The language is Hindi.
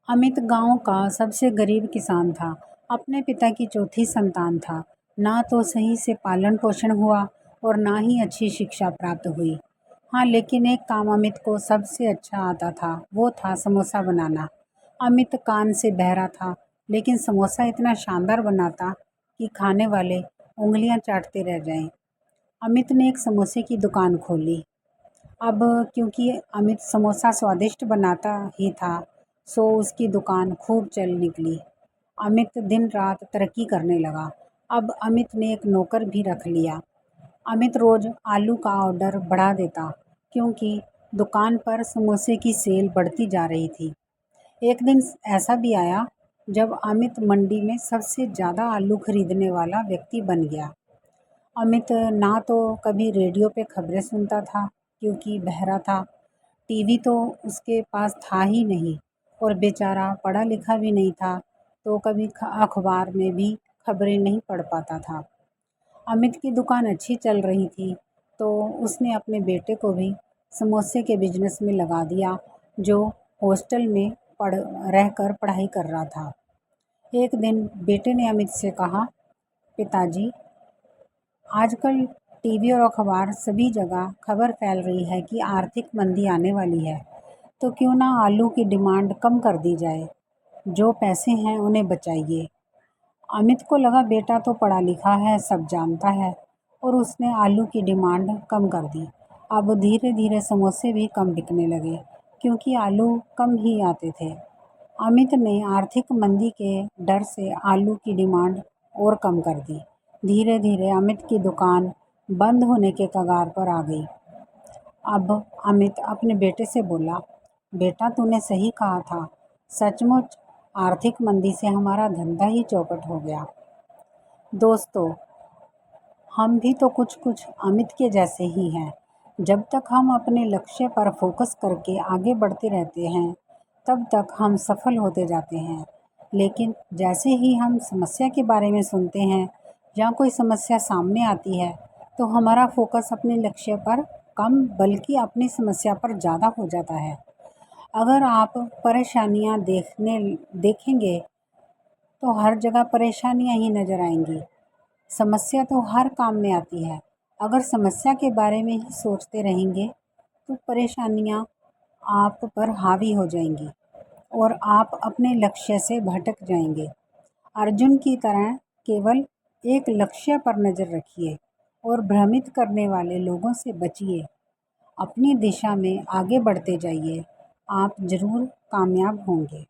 अमित गांव का सबसे गरीब किसान था। अपने पिता की चौथी संतान था। ना तो सही से पालन पोषण हुआ और ना ही अच्छी शिक्षा प्राप्त हुई। हाँ, लेकिन एक काम अमित को सबसे अच्छा आता था, वो था समोसा बनाना। अमित कान से बहरा था, लेकिन समोसा इतना शानदार बनाता कि खाने वाले उंगलियां चाटते रह जाएं। अमित ने एक समोसे की दुकान खोली। अब क्योंकि अमित समोसा स्वादिष्ट बनाता ही था, सो उसकी दुकान खूब चल निकली। अमित दिन रात तरक्की करने लगा। अब अमित ने एक नौकर भी रख लिया। अमित रोज आलू का ऑर्डर बढ़ा देता, क्योंकि दुकान पर समोसे की सेल बढ़ती जा रही थी। एक दिन ऐसा भी आया जब अमित मंडी में सबसे ज़्यादा आलू खरीदने वाला व्यक्ति बन गया। अमित ना तो कभी रेडियो पे खबरें सुनता था, क्योंकि बहरा था। टीवी तो उसके पास था ही नहीं, और बेचारा पढ़ा लिखा भी नहीं था, तो कभी अखबार में भी खबरें नहीं पढ़ पाता था। अमित की दुकान अच्छी चल रही थी, तो उसने अपने बेटे को भी समोसे के बिजनेस में लगा दिया, जो हॉस्टल में रहकर पढ़ाई कर रहा था। एक दिन बेटे ने अमित से कहा, पिताजी, आजकल टीवी और अखबार सभी जगह खबर फैल रही है कि आर्थिक मंदी आने वाली है, तो क्यों ना आलू की डिमांड कम कर दी जाए। जो पैसे हैं उन्हें बचाइए। अमित को लगा बेटा तो पढ़ा लिखा है, सब जानता है, और उसने आलू की डिमांड कम कर दी। अब धीरे धीरे समोसे भी कम बिकने लगे, क्योंकि आलू कम ही आते थे। अमित ने आर्थिक मंदी के डर से आलू की डिमांड और कम कर दी। धीरे धीरे अमित की दुकान बंद होने के कगार पर आ गई। अब अमित अपने बेटे से बोला, बेटा तूने सही कहा था, सचमुच आर्थिक मंदी से हमारा धंधा ही चौपट हो गया। दोस्तों, हम भी तो कुछ कुछ अमित के जैसे ही हैं। जब तक हम अपने लक्ष्य पर फोकस करके आगे बढ़ते रहते हैं, तब तक हम सफल होते जाते हैं। लेकिन जैसे ही हम समस्या के बारे में सुनते हैं या कोई समस्या सामने आती है, तो हमारा फोकस अपने लक्ष्य पर कम बल्कि अपनी समस्या पर ज़्यादा हो जाता है। अगर आप परेशानियां देखेंगे तो हर जगह परेशानियां ही नज़र आएंगी। समस्या तो हर काम में आती है। अगर समस्या के बारे में ही सोचते रहेंगे तो परेशानियां आप पर हावी हो जाएंगी और आप अपने लक्ष्य से भटक जाएंगे। अर्जुन की तरह केवल एक लक्ष्य पर नज़र रखिए और भ्रमित करने वाले लोगों से बचिए। अपनी दिशा में आगे बढ़ते जाइए, आप ज़रूर कामयाब होंगे।